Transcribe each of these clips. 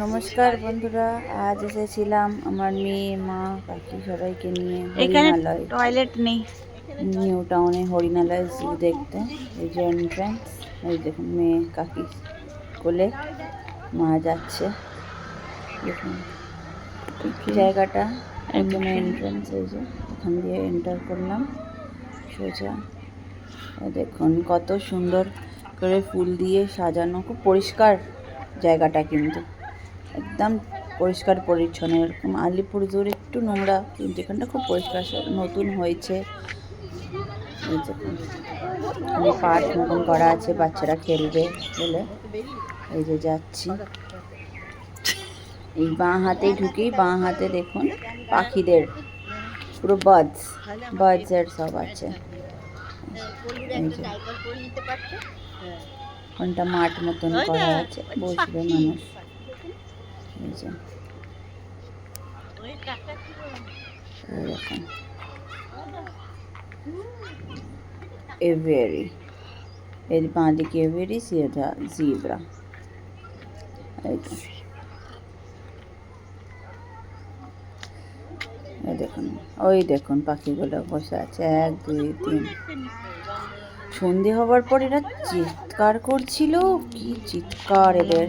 নমস্কার বন্ধুরা, আজ এসেছিলাম আমার মেয়ে, মা, কাকি সবাইকে নিয়ে হরিণালয়। টয়লেট নেই, নিউ টাউনে হরিণালয় জু দেখতে। এই যে এন্ট্রান্স, এই দেখুন মেয়ে কাকি কোলে মা যাচ্ছে। দেখুন জায়গাটা, একদম এন্ট্রান্স। এই যে এখান দিয়ে এন্টার করলাম সোজা। দেখুন কত সুন্দর করে ফুল দিয়ে সাজানো, খুব পরিষ্কার জায়গাটা, কিন্তু একদম পরিষ্কার পরিচ্ছন্ন। এরকম আলিপুরদুয়ার একটু নোংরা, কিন্তু এখানটা খুব পরিষ্কার, নতুন হয়েছে। এই পার্ক মতন করা আছে, বাচ্চারা খেলবে বলে। এই যে যাচ্ছি, এই বাঁ হাতে ঢুকেই বাঁ হাতে দেখুন পাখিদের পুরো বার্ডসের সব আছে। কোনটা মাঠ মতন করা আছে, বসবে মানুষ। এই যে এরকম এভিয়ারি, এর বাঁ দিকে এভিয়ারি, সিধা জিব্রা। এই তো দেখুন, ওই দেখুন পাখিগুলো বসে আছে, 1 2 3। সন্ধে হবার পর এরা চিৎকার করছিল, কি চিৎকার এদের!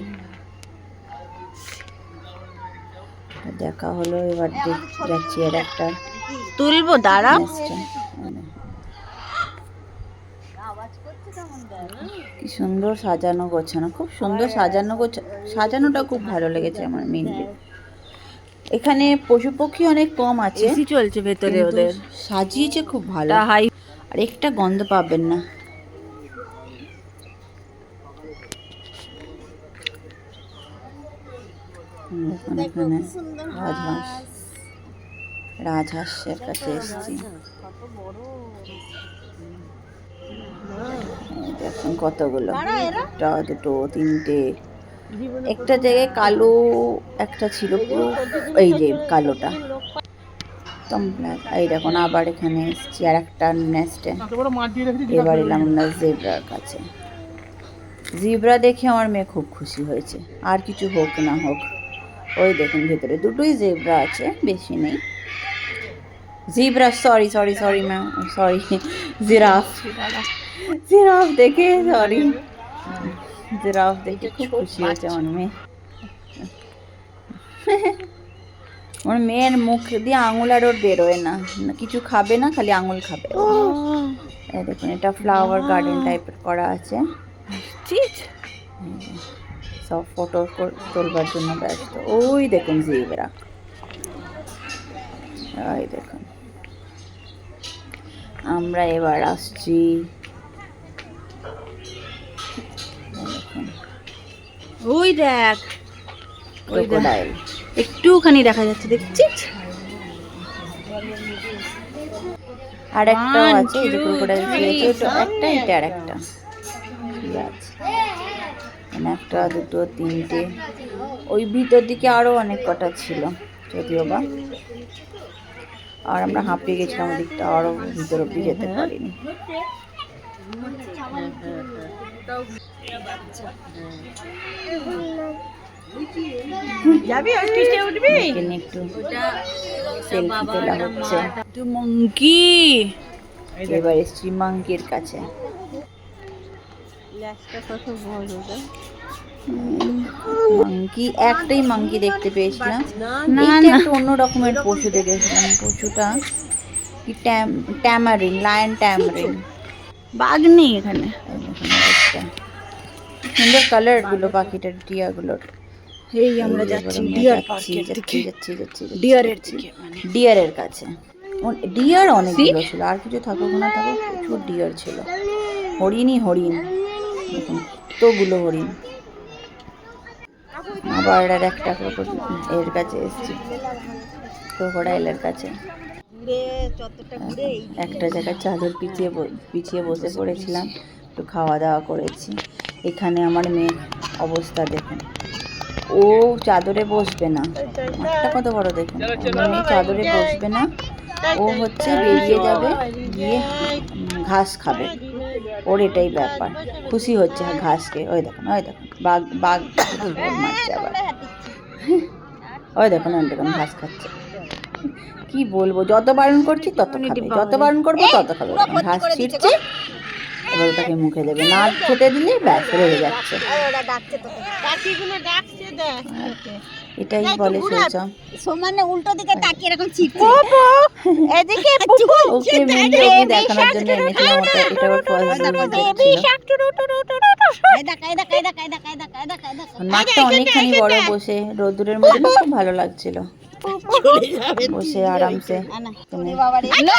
দেখা হলো, এবার যাচ্ছি আর একটা তুলবো, দাঁড়া। কি সুন্দর সাজানো গোছানো, খুব সুন্দর সাজানোটা খুব ভালো লেগেছে আমার মেনলি। এখানে পশু পক্ষী অনেক কম আছে, এসি চলছে ভেতরে ওদের, সাজিয়েছে খুব ভালো। আর একটা গন্ধ পাবেন না। এখানে রাজহাঁসের কাছে এসেছি। দেখুন কতগুলো, একটা দুটো তিনটে। একটা জায়গায় কালো একটা ছিল পুরো, এই যে কালোটা একদম ব্ল্যাক। এই দেখুন আবার এখানে এসেছি আর একটা নেস্টে। এবার এলাম আমরা জেব্রার কাছে। জিব্রা দেখে আমার মেয়ে খুব খুশি হয়েছে, আর কিছু হোক না হোক। ওই দেখুন ভেতরে দুটোই জেব্রা আছে, বেশি নেই। Zebra, sorry ma'am, sorry, giraffe দেখে, সরি, জিরাফ দেখে খুব খুশি হয়েছে আমার মেয়ে। আমার মেয়ের মুখ দিয়ে আঙুল আর ওর বেরোয় না, কিছু খাবে না, খালি আঙুল খাবে। এই দেখুন এটা ফ্লাওয়ার গার্ডেন টাইপের করা আছে, সব ফটো তোলবার জন্য ব্যস্ত। ওই দেখুন জিব্রা, ওই দেখুন। আমরা এবার আসছি, ওই দেখ ক্রোকোডাইল, একটুখানি দেখা যাচ্ছে, দেখছিস? আর একটাও আছে, এই যে ক্রোকোডাইল খেয়েছে, ওটা একটা, এটা আর একটা আছে। একটা দুটো তিনটে, ওই ভিতর দিকে আরো অনেক কটা ছিল যদিও বা, আর আমরা হাঁপিয়ে গেছিলাম ওদিকটা, আরো ভিতর অব্দি যেতে পারিনি। একটু সেলফি তোলা হচ্ছে। মঙ্কি, এবার এসছি মাঙ্কির কাছে। মাঙ্কি, একটাই মাঙ্কি দেখতে পেয়েছিলাম, একটা অন্য রকমের পশু দেখেছিলাম। পশুটা কি ট্যামারিন, লায়ন ট্যামারিন। বাঘ নেই এখানে। সুন্দর কালার গুলো পাখিটার, টিয়া গুলোর। এই আমরা যাচ্ছি ডিয়ার পার্কের দিকে, ডিয়ারের কাছে। ডিয়ার অনেকগুলো ছিল, আর কিছু থাকুক না থাকুক, প্রচুর ডিয়ার ছিল। হরিণই হরিণ, দেখুন কতগুলো হরিণ। আবার আর একটা এর কাছে এসেছি, ক্রোকোডাইলের কাছে। একটা জায়গায় চাদর পিছিয়ে বসে পড়েছিলাম, একটু খাওয়া দাওয়া করেছি। এখানে আমার মেয়ের অবস্থা দেখুন, ও চাদরে বসবে না, মাঠটা কত বড় দেখুন। আমার মেয়ে চাদরে বসবে না, ও হচ্ছে বেরিয়ে যাবে, গিয়ে ঘাস খাবে, ওর এটাই ব্যাপার। খুশি হচ্ছে ঘাসকে, ওই দেখুন বাঘ বাঘ মারছে আবার। ওই দেখুন দেখুন ঘাস খাচ্ছে। কি বলবো, যত বারণ করছি তত খাবে, যত বারণ করবো তত খাবে। ঘাস ছিঁড়ছে, এবার ওটাকে মুখে দেবে, না খেতে দিলে ব্যাস রেগে যাচ্ছে। এটাই বলে সৌচম। সমানে উল্টো দিকে তাকিয়ে এরকম চিপছে। এদিকে ওকে মেন্ডি দেখানোর জন্য এনেছিলাম ওটা। এটা ওর ফার্স্ট মাঠটা অনেকখানি বড়, বসে রোদ্দুরের মধ্যে না খুব ভালো লাগছিল, বসে আরামসে।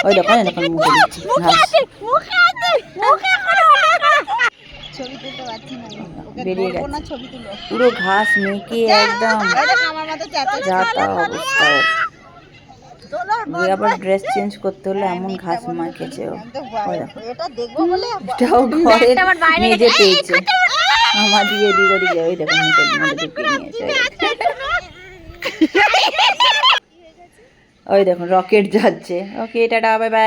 ওই দেখো এরকম মুখে দিচ্ছি ঘাস, বেরিয়ে গেছে পুরো ঘাস মেখে একদম যা তা অবস্থা ওর। আবার ড্রেস চেঞ্জ করতে হলে এমন ঘাস মাখেছে ও। এটাও ঘরের মেজে পেয়েছে, আমার দিয়ে এদিক ওদিক যায়। ওই দেখো মুখের মধ্যে ঢুকিয়ে নিয়েছে। ওই দেখুন রকেট যাচ্ছে। ওকে টাটা, বাই বাই।